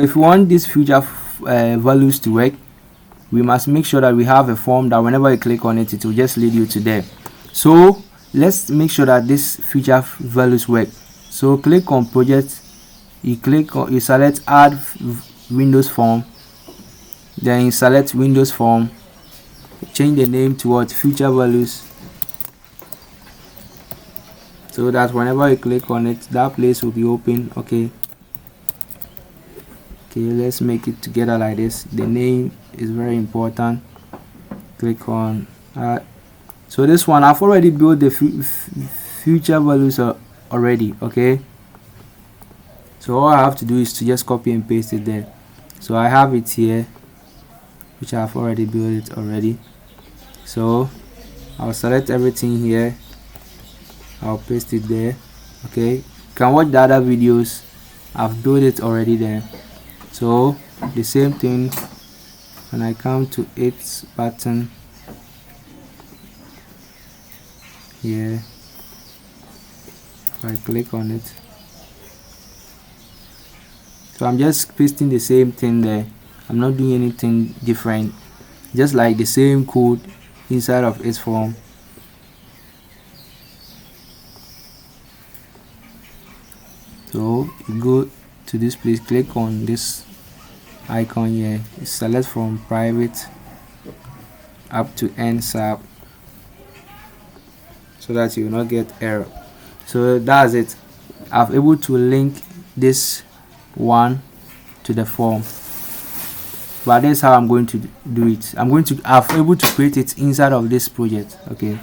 If we want these future values to work, we must make sure that we have a form that whenever you click on it, it will just lead you to there. So let's make sure that these future values work. So click on project, you select add Windows form, then you select Windows form, change the name to what future values, so that whenever you click on it, that place will be open. Okay, let's make it together like this. The name is very important. Click on so this one I've already built the future values already. Okay, so all I have to do is to just copy and paste it there. So I have it here, which I've already built it already. So I'll select everything here, I'll paste it there. Okay, you can watch the other videos, I've built it already there. So the same thing, when I come to its button here, if I click on it, so I'm just pasting the same thing there. I'm not doing anything different, just like the same code inside of its form. So you go to this place, click on this icon here, select from private up to end sub, so that you will not get error. So that's it. I've able to link this one to the form, but that's how I'm going to do it. I've able to create it inside of this project. Okay,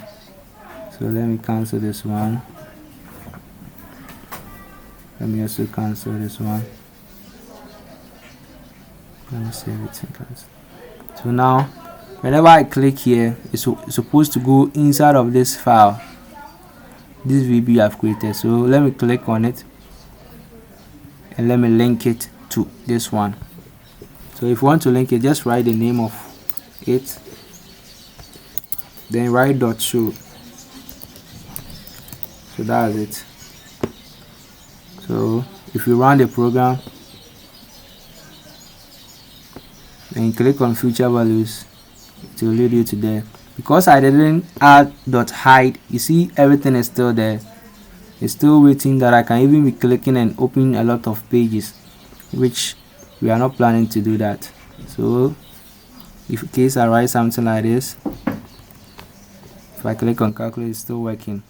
so let me cancel this one. Let me also cancel this one. Let me save it and cancel. So now whenever I click here, it's supposed to go inside of this file, this VB I've created. So let me click on it and let me link it to this one. So if you want to link it, just write the name of it, then write .show. So that's it. So if you run the program and click on future values, it will lead you to there. Because I didn't add .hide, you see everything is still there. It's still waiting that I can even be clicking and opening a lot of pages, which we are not planning to do that. So if in case I write something like this, if I click on calculate, it's still working.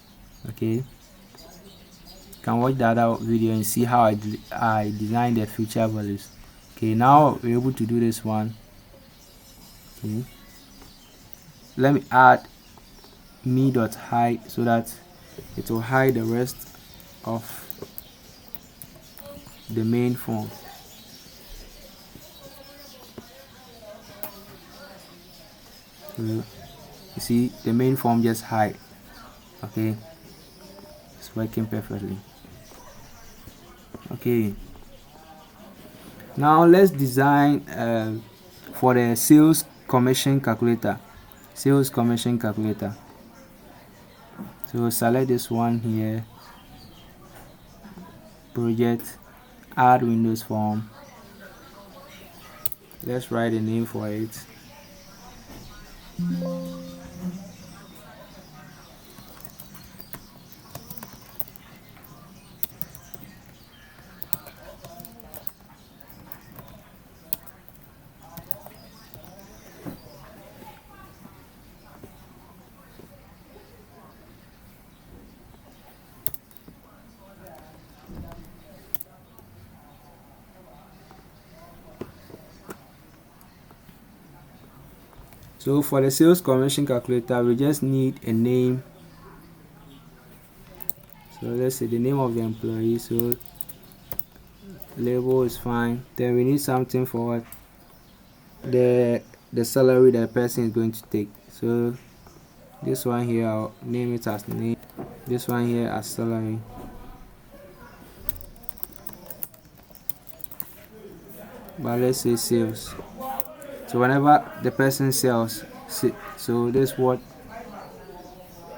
Okay, you can watch the other video and see how I designed the future values. Okay, now we're able to do this one. Okay, let me add me.hide so that it will hide the rest of the main form. So you see the main form just hide. Okay, it's working perfectly. Okay, now let's design for the sales commission calculator. So select this one here, project, add Windows form. Let's write a name for it. So for the sales commission calculator, we just need a name. So let's say the name of the employee. So label is fine. Then we need something for what the salary that person is going to take. So this one here, I'll name it as name. This one here as salary. But let's say sales. So whenever the person sells, so this is what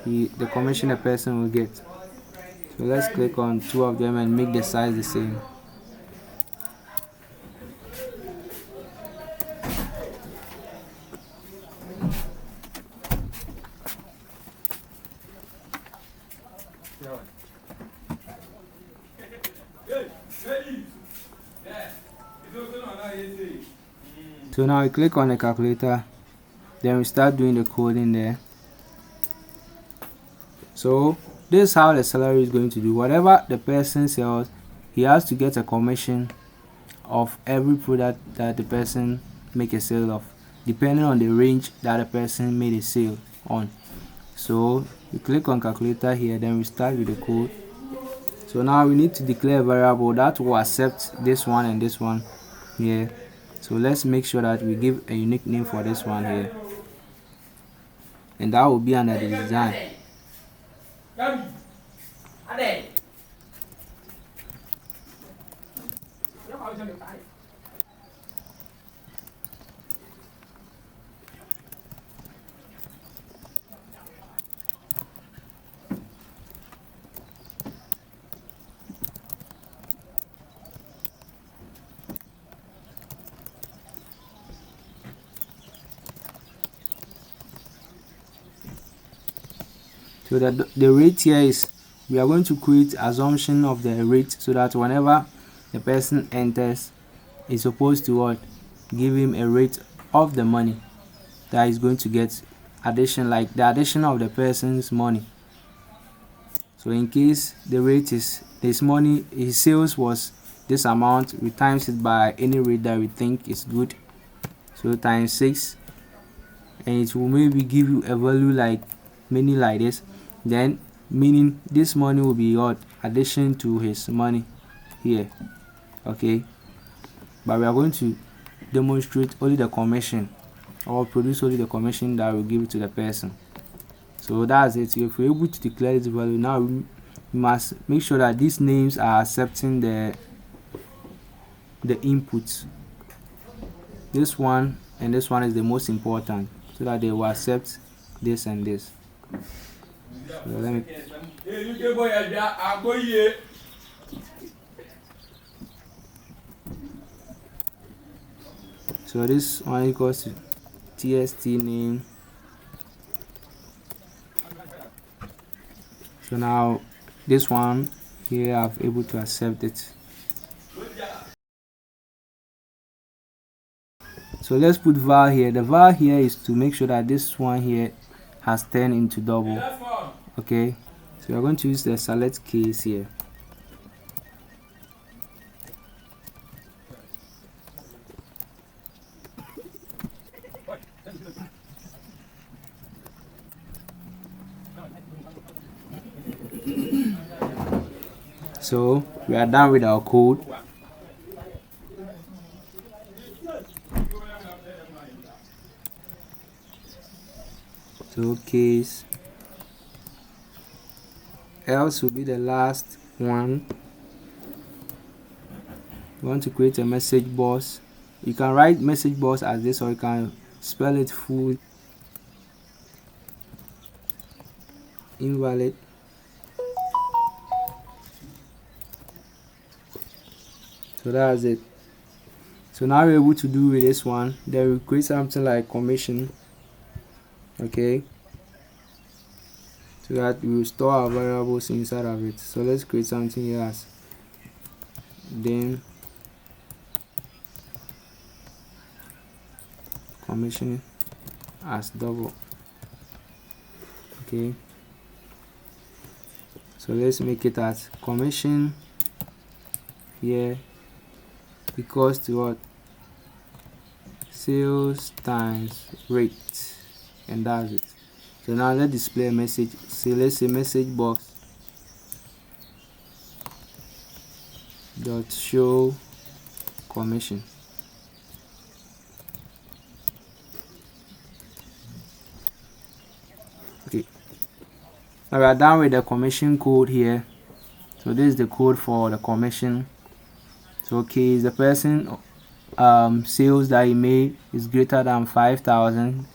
the commission the person will get. So let's click on two of them and make the size the same. So now we click on the calculator, then we start doing the coding there. So this is how the salary is going to do. Whatever the person sells, he has to get a commission of every product that the person make a sale of, depending on the range that the person made a sale on. So we click on calculator here, then we start with the code. So now we need to declare a variable that will accept this one and this one here. So let's make sure that we give a unique name for this one here, and that will be under the design. So the rate here is, we are going to create assumption of the rate so that whenever the person enters, it's supposed to what, give him a rate of the money that is going to get addition, like the addition of the person's money. So in case the rate is his money, his sales was this amount, we times it by any rate that we think is good, so times 6, and it will maybe give you a value like many like this, then meaning this money will be what, addition to his money here. Okay, but we are going to demonstrate only the commission, or produce only the commission that will give it to the person. So that's it. If we're able to declare this value, now we must make sure that these names are accepting the inputs. This one and this one is the most important, so that they will accept this and this. So let me. So this one equals to TST name. So now this one here, I'm able to accept it. So let's put var here. The var here is to make sure that this one here has turned into double. Okay, so we're going to use the select case here. So we are done with our code. So case else will be the last one. You want to create a message box. You can write message box as this, or you can spell it full. Invalid. So that's it. So now we're able to do with this one. Then we create something like commission. Okay, so that we will store our variables inside of it. So let's create something else. Then commission as double. Okay, so let's make it as commission here equals to what, sales times rate, and that's it. So now let's display a message. So let's say message box dot show commission. Okay, now we are done with the commission code here. So this is the code for the commission. So okay, is the person sales that he made is greater than 5,000,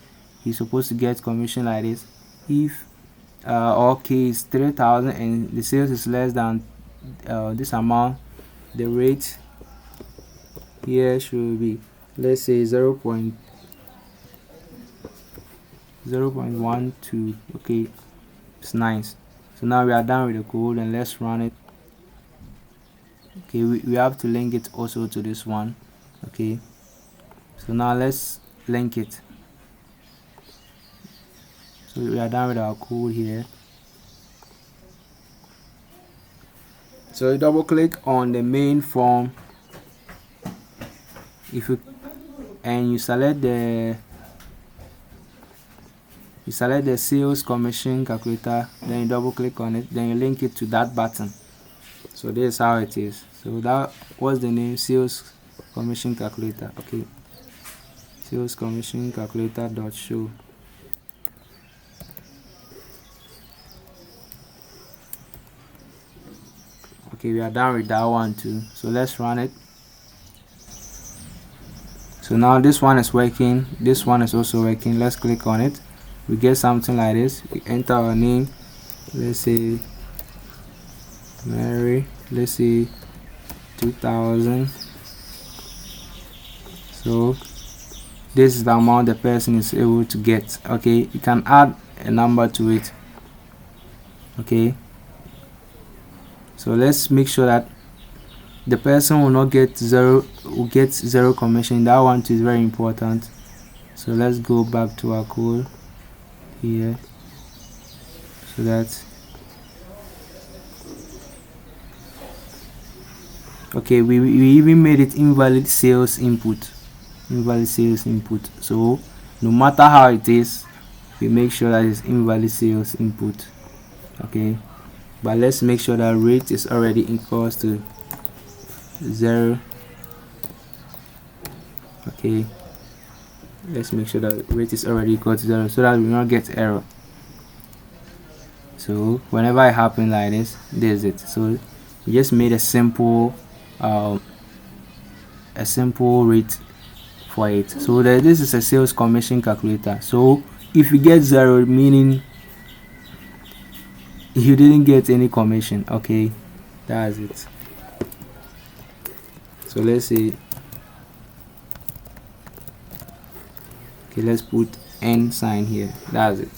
he's supposed to get commission like this. If okay is 3,000 and the sales is less than this amount, the rate here should be, let's say 0.12. Okay, it's nice. So now we are done with the code, and let's run it. Okay, we have to link it also to this one. Okay, So now let's link it. So we are done with our code here. So you double click on the main form. And you select the sales commission calculator, then you double click on it, then you link it to that button. So this is how it is. So that was the name, sales commission calculator. Okay, sales commission calculator dot show. Okay, we are done with that one too. So let's run it. So now this one is working, this one is also working. Let's click on it. We get something like this. We enter our name, let's say Mary, let's say 2000. So this is the amount the person is able to get. Okay, you can add a number to it. Okay, so let's make sure that the person will not get zero, will get zero commission. That one too is very important. So let's go back to our code here, so that okay, we even made it invalid sales input. So no matter how it is, we make sure that it's invalid sales input. Okay, but let's make sure that rate is already equals to 0. Okay, let's make sure that rate is already equal to 0 so that we will not get error. So whenever it happens like this, there's it. So we just made a simple rate for it. So this is a sales commission calculator. So if you get 0, meaning you didn't get any commission. Okay, that's it. So let's say, okay, let's put N sign here. That's it.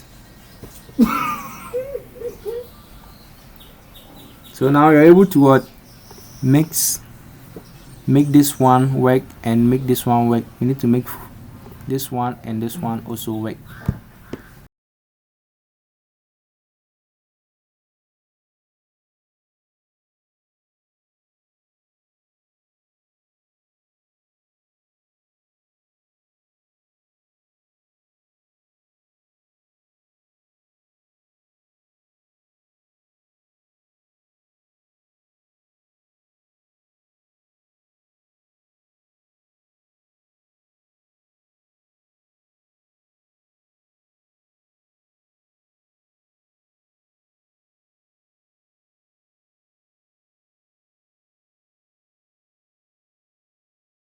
So now you're able to what? Make this one work and make this one work. You need to make this one and this one also work.